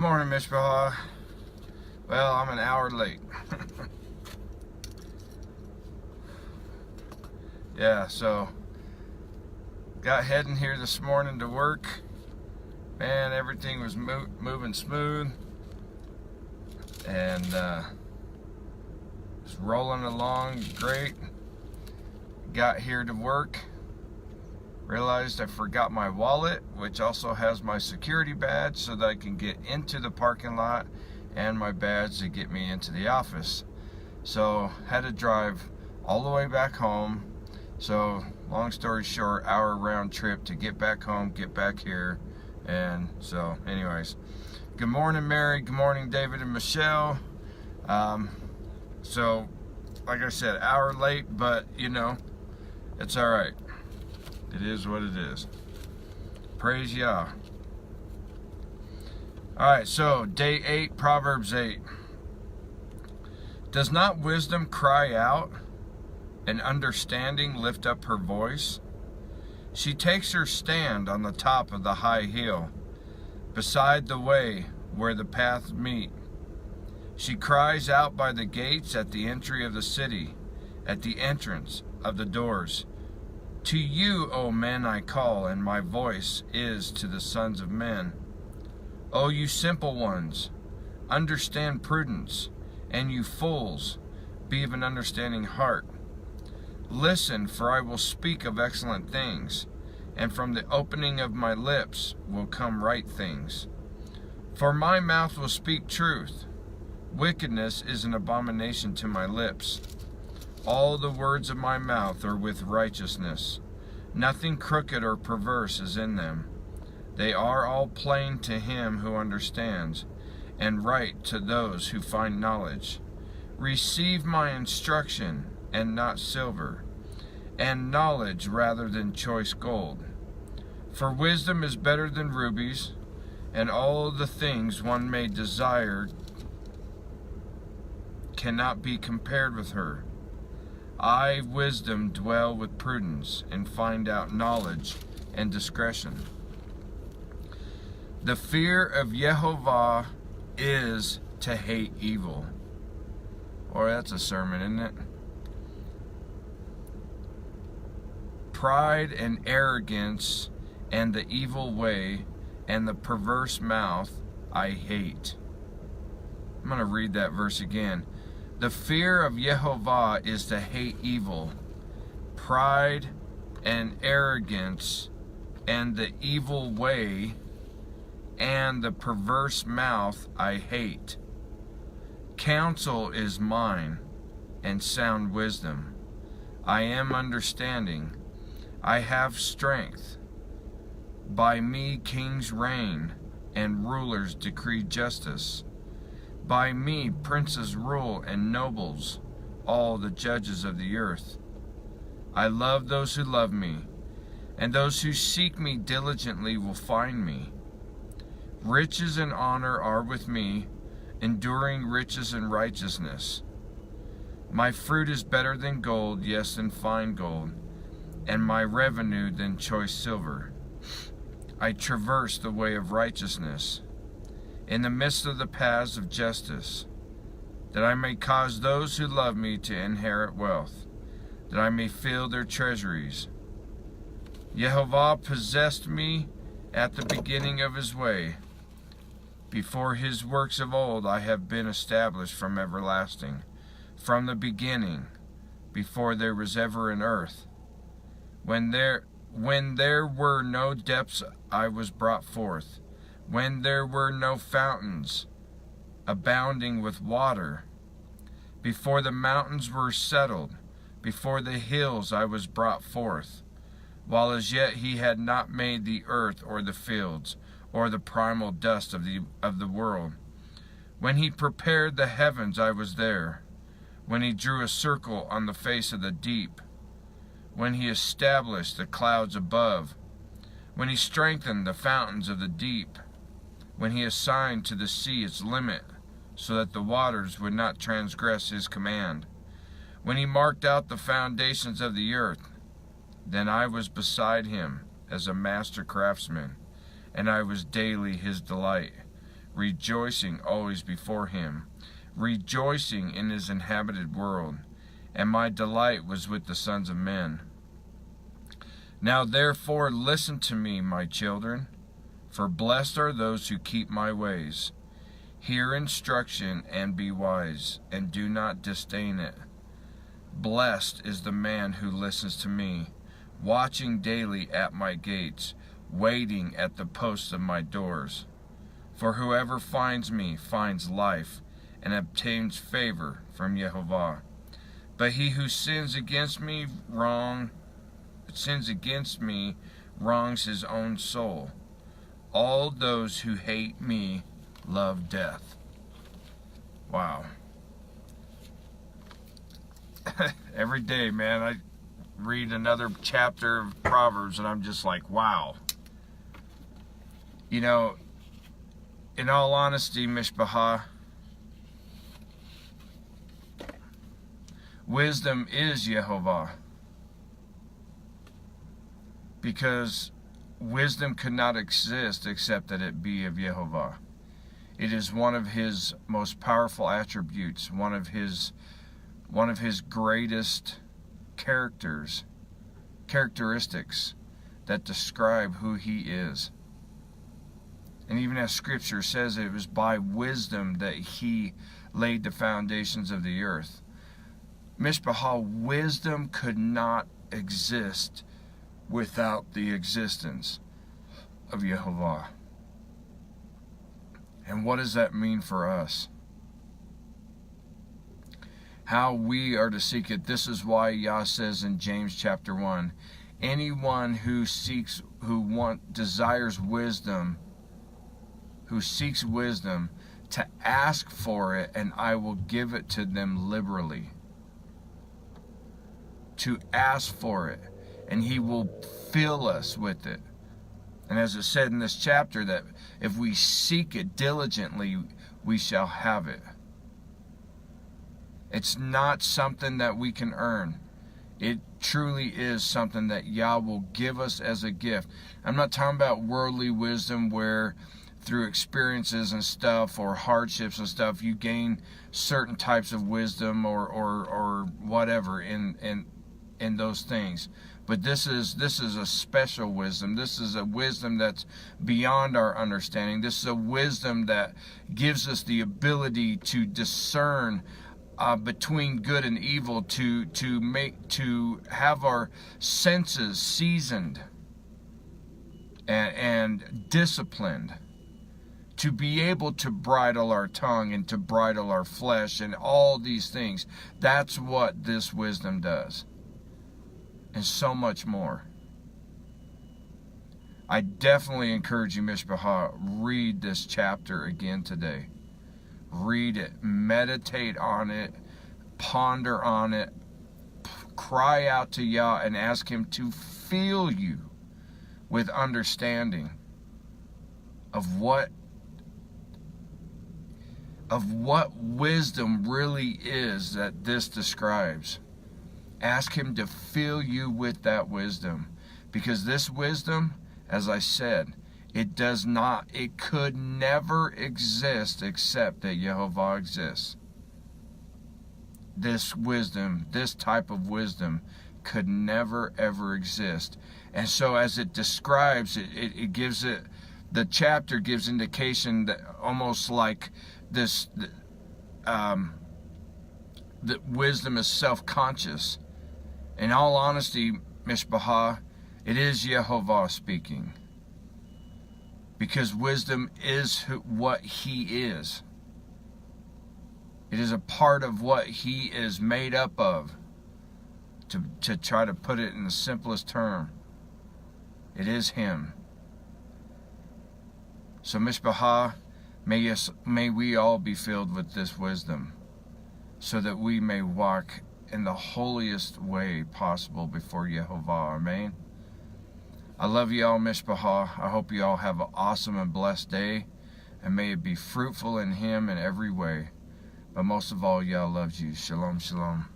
morning, Mishpaha. Well, I'm an hour late. Yeah, so got heading here this morning to work. Man, everything was moving smooth and just rolling along great. Got here to work, realized I forgot my wallet, which also has my security badge so that I can get into the parking lot, and my badge to get me into the office. So had to drive all the way back home. So long story short, hour round trip to get back home, get back here. And so anyways, good morning, Mary. Good morning, David and Michelle. So like I said, hour late, but you know, it's all right. It is what it is. Praise Yah. All right, so day 8, Proverbs 8. Does not wisdom cry out, and understanding lift up her voice? She takes her stand on the top of the high hill, beside the way where the paths meet. She cries out by the gates at the entry of the city, at the entrance of the doors. To you, O men, I call, and my voice is to the sons of men. O you simple ones, understand prudence, and you fools, be of an understanding heart. Listen, for I will speak of excellent things, and from the opening of my lips will come right things. For my mouth will speak truth. Wickedness is an abomination to my lips. All the words of my mouth are with righteousness. Nothing crooked or perverse is in them. They are all plain to him who understands, and right to those who find knowledge. Receive my instruction, and not silver, and knowledge rather than choice gold. For wisdom is better than rubies, and all the things one may desire cannot be compared with her. I, wisdom, dwell with prudence, and find out knowledge and discretion. The fear of Yehovah is to hate evil. Or that's a sermon, isn't it? Pride and arrogance and the evil way and the perverse mouth I hate. I'm going to read that verse again. The fear of Yehovah is to hate evil. Pride and arrogance and the evil way and the perverse mouth I hate. Counsel is mine, and sound wisdom. I am understanding. I have strength. By me kings reign, and rulers decree justice. By me princes rule, and nobles, all the judges of the earth. I love those who love me, and those who seek me diligently will find me. Riches and honor are with me, enduring riches and righteousness. My fruit is better than gold, yes, than fine gold, and my revenue than choice silver. I traverse the way of righteousness, in the midst of the paths of justice, that I may cause those who love me to inherit wealth, that I may fill their treasuries. Yehovah possessed me at the beginning of his way. Before his works of old I have been established from everlasting, from the beginning, before there was ever an earth. When there were no depths I was brought forth, when there were no fountains abounding with water. Before the mountains were settled, before the hills I was brought forth, while as yet he had not made the earth or the fields, or the primal dust of the world. When he prepared the heavens, I was there. When he drew a circle on the face of the deep. When he established the clouds above. When he strengthened the fountains of the deep. When he assigned to the sea its limit, so that the waters would not transgress his command. When he marked out the foundations of the earth, then I was beside him as a master craftsman, and I was daily his delight, rejoicing always before him, rejoicing in his inhabited world. And my delight was with the sons of men. Now therefore listen to me, my children, for blessed are those who keep my ways. Hear instruction and be wise, and do not disdain it. Blessed is the man who listens to me, watching daily at my gates, waiting at the posts of my doors. For whoever finds me finds life, and obtains favor from Yehovah. But he who sins against me wrongs his own soul. All those who hate me love death. Wow. Every day, man, I read another chapter of Proverbs and I'm just like, wow. You know, in all honesty, Mishpachah, wisdom is Yehovah. Because wisdom could not exist except that it be of Yehovah. It is one of his most powerful attributes, one of his greatest characteristics that describe who he is. And even as Scripture says, it was by wisdom that he laid the foundations of the earth. Mishpachah, wisdom could not exist without the existence of Yehovah. And what does that mean for us? How we are to seek it. This is why Yah says in James chapter 1, anyone who seeks wisdom, to ask for it, and I will give it to them liberally. To ask for it, and he will fill us with it. And as it said in this chapter, that if we seek it diligently, we shall have it. It's not something that we can earn. It truly is something that Yah will give us as a gift. I'm not talking about worldly wisdom where through experiences and stuff or hardships and stuff you gain certain types of wisdom or whatever in those things. But this is a special wisdom. This is a wisdom that's beyond our understanding. This is a wisdom that gives us the ability to discern between good and evil, to have our senses seasoned and disciplined, to be able to bridle our tongue and to bridle our flesh and all these things. That's what this wisdom does. And so much more. I definitely encourage you, Mishpachah, read this chapter again today. Read it, meditate on it, ponder on it, cry out to Yah and ask him to fill you with understanding of what wisdom really is that this describes. Ask him to fill you with that wisdom, because this wisdom, as I said, it could never exist except that Yehovah exists. This wisdom, this type of wisdom, could never ever exist. And so as it describes, it gives it, the chapter gives indication that almost like this, that wisdom is self-conscious. In all honesty, Mishpachah, it is Yehovah speaking. Because wisdom is what he is. It is a part of what he is made up of. To try to put it in the simplest term, it is him. So Mishpachah, may we all be filled with this wisdom, so that we may walk in the holiest way possible before Yehovah. Amen. I love you all, Mishpachah. I hope you all have an awesome and blessed day, and may it be fruitful in him in every way. But most of all, Yah loves you. Shalom, shalom.